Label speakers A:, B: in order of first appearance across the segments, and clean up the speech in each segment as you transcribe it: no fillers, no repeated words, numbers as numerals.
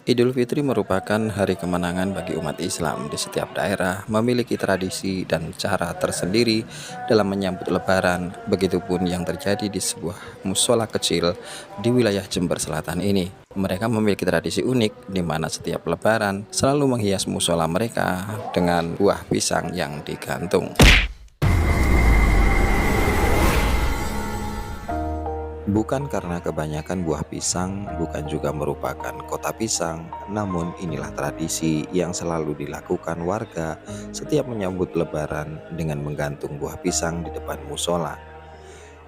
A: Idul Fitri merupakan hari kemenangan bagi umat Islam di setiap daerah, memiliki tradisi dan cara tersendiri dalam menyambut Lebaran. Begitupun yang terjadi di sebuah musola kecil di wilayah Jember Selatan ini. Mereka memiliki tradisi unik di mana setiap Lebaran selalu menghias musola mereka dengan buah pisang yang digantung. Bukan karena kebanyakan buah pisang, bukan juga merupakan kota pisang, namun inilah tradisi yang selalu dilakukan warga setiap menyambut Lebaran dengan menggantung buah pisang di depan musola.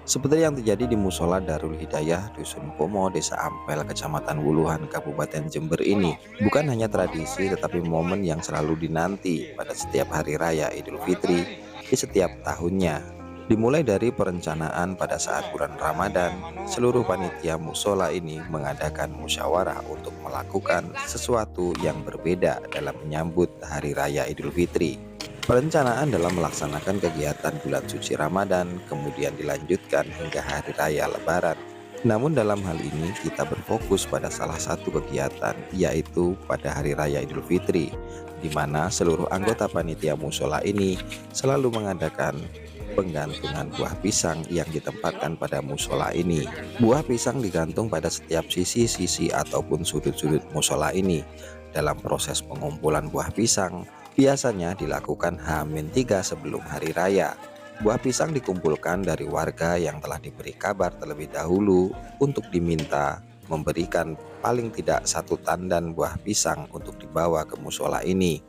A: Seperti yang terjadi di musola Darul Hidayah Dusun Pomo, Desa Ampel, Kecamatan Wuluhan, Kabupaten Jember ini. Bukan hanya tradisi, tetapi momen yang selalu dinanti pada setiap hari raya Idul Fitri di setiap tahunnya. Dimulai dari perencanaan pada saat bulan Ramadan, seluruh panitia musola ini mengadakan musyawarah untuk melakukan sesuatu yang berbeda dalam menyambut hari raya Idul Fitri. Perencanaan dalam melaksanakan kegiatan bulan suci Ramadan kemudian dilanjutkan hingga hari raya Lebaran. Namun dalam hal ini kita berfokus pada salah satu kegiatan, yaitu pada hari raya Idul Fitri, di mana seluruh anggota panitia musola ini selalu mengadakan penggantungan buah pisang yang ditempatkan pada musola ini. Buah pisang digantung pada setiap sisi-sisi ataupun sudut-sudut musola ini. Dalam proses pengumpulan buah pisang, biasanya dilakukan H-3 sebelum hari raya. Buah pisang dikumpulkan dari warga yang telah diberi kabar terlebih dahulu untuk diminta memberikan paling tidak satu tandan buah pisang untuk dibawa ke musola ini.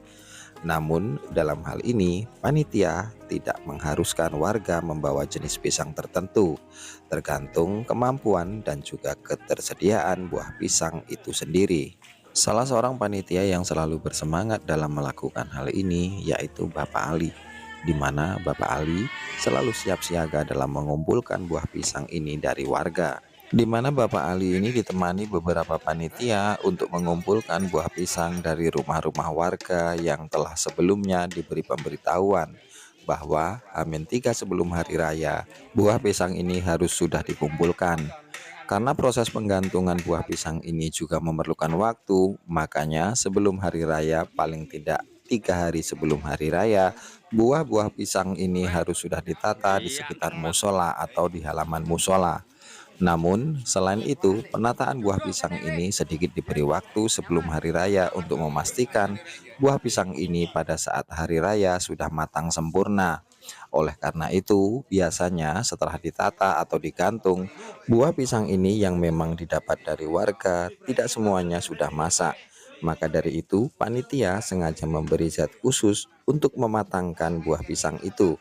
A: Namun dalam hal ini panitia tidak mengharuskan warga membawa jenis pisang tertentu, tergantung kemampuan dan juga ketersediaan buah pisang itu sendiri. Salah seorang panitia yang selalu bersemangat dalam melakukan hal ini yaitu Bapak Ali, di mana Bapak Ali selalu siap siaga dalam mengumpulkan buah pisang ini dari warga. Di mana Bapak Ali ini ditemani beberapa panitia untuk mengumpulkan buah pisang dari rumah-rumah warga yang telah sebelumnya diberi pemberitahuan bahwa H-3 sebelum hari raya, buah pisang ini harus sudah dikumpulkan. Karena proses penggantungan buah pisang ini juga memerlukan waktu, makanya sebelum hari raya, paling tidak 3 hari sebelum hari raya, buah-buah pisang ini harus sudah ditata di sekitar musola atau di halaman musola. Namun, selain itu, penataan buah pisang ini sedikit diberi waktu sebelum hari raya untuk memastikan buah pisang ini pada saat hari raya sudah matang sempurna. Oleh karena itu, biasanya setelah ditata atau digantung, buah pisang ini yang memang didapat dari warga tidak semuanya sudah masak. Maka dari itu, panitia sengaja memberi zat khusus untuk mematangkan buah pisang itu.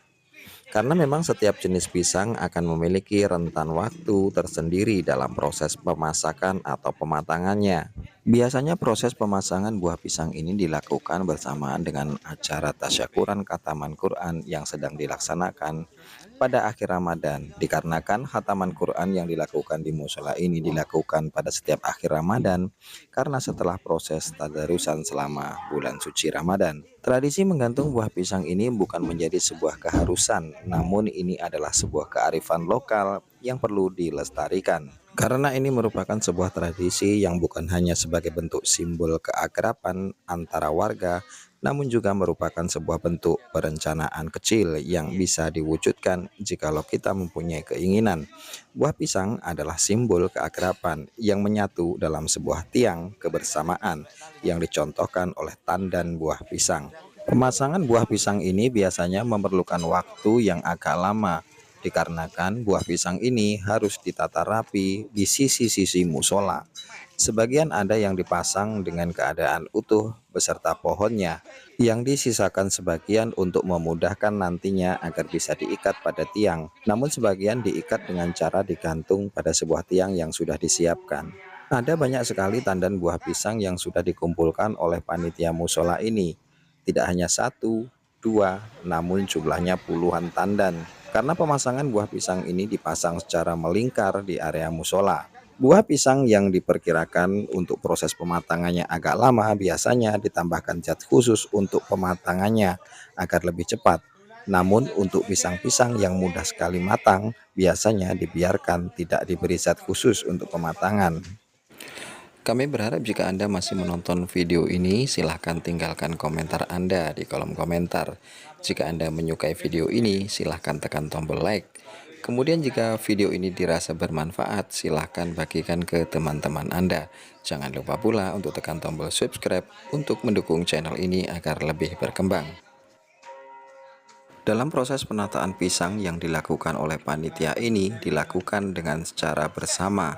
A: Karena memang setiap jenis pisang akan memiliki rentan waktu tersendiri dalam proses pemasakan atau pematangannya. Biasanya proses pemasangan buah pisang ini dilakukan bersamaan dengan acara tasyakuran khataman Quran yang sedang dilaksanakan pada akhir Ramadan. Dikarenakan khataman Quran yang dilakukan di musola ini dilakukan pada setiap akhir Ramadan karena setelah proses tadarusan selama bulan suci Ramadan. Tradisi menggantung buah pisang ini bukan menjadi sebuah keharusan, namun ini adalah sebuah kearifan lokal yang perlu dilestarikan. Karena ini merupakan sebuah tradisi yang bukan hanya sebagai bentuk simbol keakraban antara warga, namun juga merupakan sebuah bentuk perencanaan kecil yang bisa diwujudkan jikalau kita mempunyai keinginan. Buah pisang adalah simbol keakraban yang menyatu dalam sebuah tiang kebersamaan yang dicontohkan oleh tandan buah pisang. Pemasangan buah pisang ini biasanya memerlukan waktu yang agak lama, dikarenakan buah pisang ini harus ditata rapi di sisi-sisi musola. Sebagian ada yang dipasang dengan keadaan utuh beserta pohonnya, yang disisakan sebagian untuk memudahkan nantinya agar bisa diikat pada tiang. Namun sebagian diikat dengan cara digantung pada sebuah tiang yang sudah disiapkan. Ada banyak sekali tandan buah pisang yang sudah dikumpulkan oleh panitia musola ini. Tidak hanya satu, dua, namun jumlahnya puluhan tandan. Karena pemasangan buah pisang ini dipasang secara melingkar di area musola. Buah pisang yang diperkirakan untuk proses pematangannya agak lama biasanya ditambahkan zat khusus untuk pematangannya agar lebih cepat. Namun untuk pisang-pisang yang mudah sekali matang biasanya dibiarkan tidak diberi zat khusus untuk pematangan. Kami berharap jika Anda masih menonton video ini, silahkan tinggalkan komentar Anda di kolom komentar. Jika Anda menyukai video ini, silahkan tekan tombol like. Kemudian jika video ini dirasa bermanfaat, silahkan bagikan ke teman-teman Anda. Jangan lupa pula untuk tekan tombol subscribe untuk mendukung channel ini agar lebih berkembang. Dalam proses penataan pisang yang dilakukan oleh panitia ini dilakukan dengan secara bersama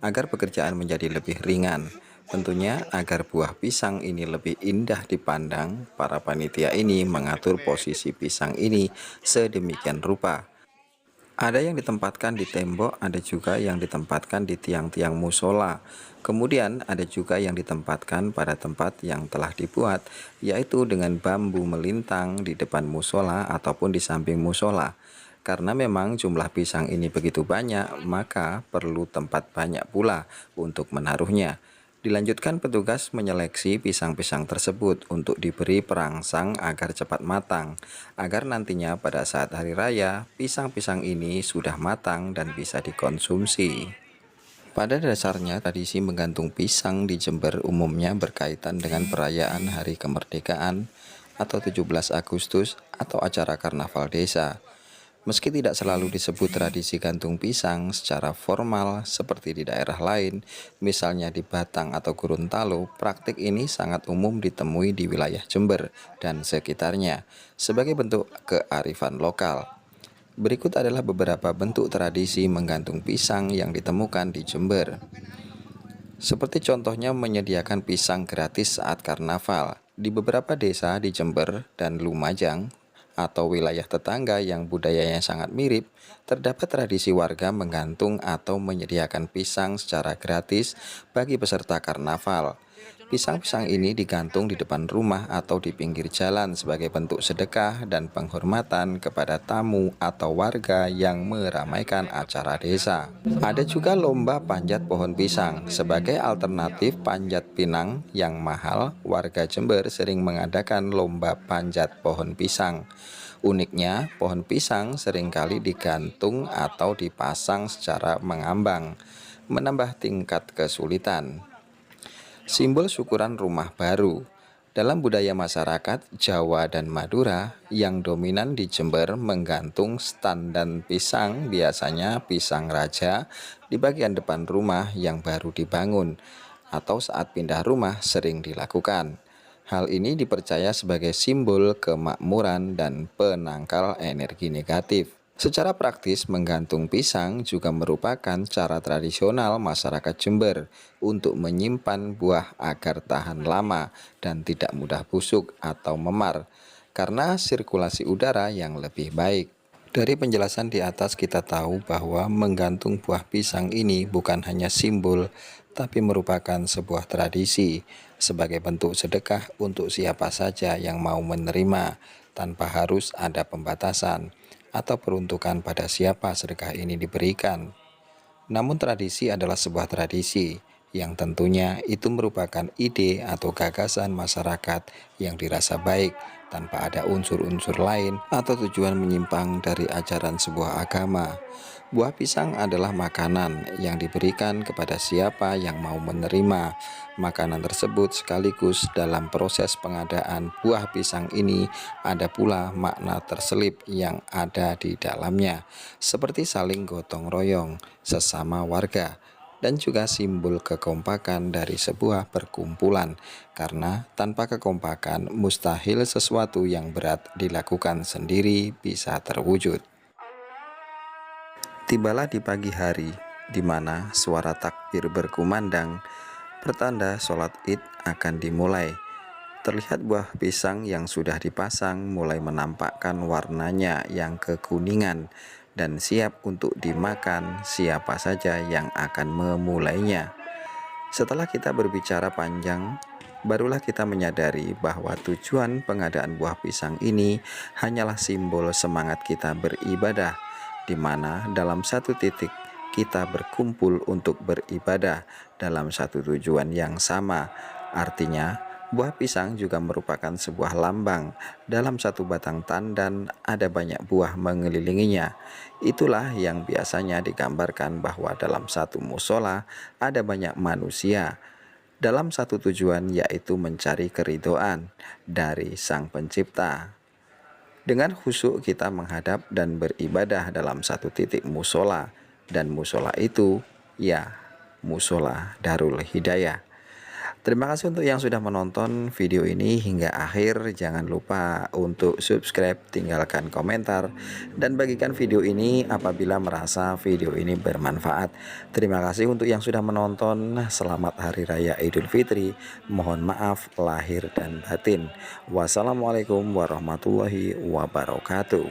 A: agar pekerjaan menjadi lebih ringan. Tentunya agar buah pisang ini lebih indah dipandang, para panitia ini mengatur posisi pisang ini sedemikian rupa. Ada yang ditempatkan di tembok, ada juga yang ditempatkan di tiang-tiang musola. Kemudian ada juga yang ditempatkan pada tempat yang telah dibuat, yaitu dengan bambu melintang di depan musola ataupun di samping musola. Karena memang jumlah pisang ini begitu banyak, maka perlu tempat banyak pula untuk menaruhnya. Dilanjutkan petugas menyeleksi pisang-pisang tersebut untuk diberi perangsang agar cepat matang, agar nantinya pada saat hari raya, pisang-pisang ini sudah matang dan bisa dikonsumsi. Pada dasarnya, tradisi menggantung pisang di Jember umumnya berkaitan dengan perayaan Hari Kemerdekaan atau 17 Agustus atau acara karnaval desa. Meski tidak selalu disebut tradisi gantung pisang secara formal seperti di daerah lain, misalnya di Batang atau Gorontalo, praktik ini sangat umum ditemui di wilayah Jember dan sekitarnya sebagai bentuk kearifan lokal. Berikut adalah beberapa bentuk tradisi menggantung pisang yang ditemukan di Jember. Seperti contohnya menyediakan pisang gratis saat karnaval. Di beberapa desa di Jember dan Lumajang atau wilayah tetangga yang budayanya sangat mirip, terdapat tradisi warga menggantung atau menyediakan pisang secara gratis bagi peserta karnaval. Pisang-pisang ini digantung di depan rumah atau di pinggir jalan sebagai bentuk sedekah dan penghormatan kepada tamu atau warga yang meramaikan acara desa. Ada juga lomba panjat pohon pisang. Sebagai alternatif panjat pinang yang mahal, warga Jember sering mengadakan lomba panjat pohon pisang. Uniknya, pohon pisang seringkali digantung atau dipasang secara mengambang, menambah tingkat kesulitan. Simbol syukuran rumah baru. Dalam budaya masyarakat Jawa dan Madura, yang dominan di Jember menggantung standan pisang, biasanya pisang raja, di bagian depan rumah yang baru dibangun, atau saat pindah rumah sering dilakukan. Hal ini dipercaya sebagai simbol kemakmuran dan penangkal energi negatif. Secara praktis, menggantung pisang juga merupakan cara tradisional masyarakat Jember untuk menyimpan buah agar tahan lama dan tidak mudah busuk atau memar, karena sirkulasi udara yang lebih baik. Dari penjelasan di atas kita tahu bahwa menggantung buah pisang ini bukan hanya simbol, tapi merupakan sebuah tradisi sebagai bentuk sedekah untuk siapa saja yang mau menerima tanpa harus ada pembatasan atau peruntukan pada siapa sedekah ini diberikan. Namun tradisi adalah sebuah tradisi yang tentunya itu merupakan ide atau gagasan masyarakat yang dirasa baik tanpa ada unsur-unsur lain atau tujuan menyimpang dari ajaran sebuah agama. Buah pisang adalah makanan yang diberikan kepada siapa yang mau menerima makanan tersebut, sekaligus dalam proses pengadaan buah pisang ini ada pula makna terselip yang ada di dalamnya, seperti saling gotong royong sesama warga dan juga simbol kekompakan dari sebuah perkumpulan, karena tanpa kekompakan mustahil sesuatu yang berat dilakukan sendiri bisa terwujud. Tibalah di pagi hari, di mana suara takbir berkumandang, pertanda sholat id akan dimulai. Terlihat buah pisang yang sudah dipasang mulai menampakkan warnanya yang kekuningan dan siap untuk dimakan siapa saja yang akan memulainya. Setelah kita berbicara panjang, barulah kita menyadari bahwa tujuan pengadaan buah pisang ini hanyalah simbol semangat kita beribadah, di mana dalam satu titik kita berkumpul untuk beribadah dalam satu tujuan yang sama. Artinya, buah pisang juga merupakan sebuah lambang. Dalam satu batang tandan ada banyak buah mengelilinginya. Itulah yang biasanya digambarkan bahwa dalam satu musola ada banyak manusia. dalam satu tujuan, yaitu mencari keridhaan dari Sang Pencipta. Dengan khusyuk kita menghadap dan beribadah dalam satu titik musola, dan musola itu ya musola Darul Hidayah. Terima kasih untuk yang sudah menonton video ini hingga akhir. Jangan lupa untuk subscribe, tinggalkan komentar, dan bagikan video ini apabila merasa video ini bermanfaat. Terima kasih untuk yang sudah menonton. Selamat Hari Raya Idul Fitri. Mohon maaf lahir dan batin. Wassalamualaikum warahmatullahi wabarakatuh.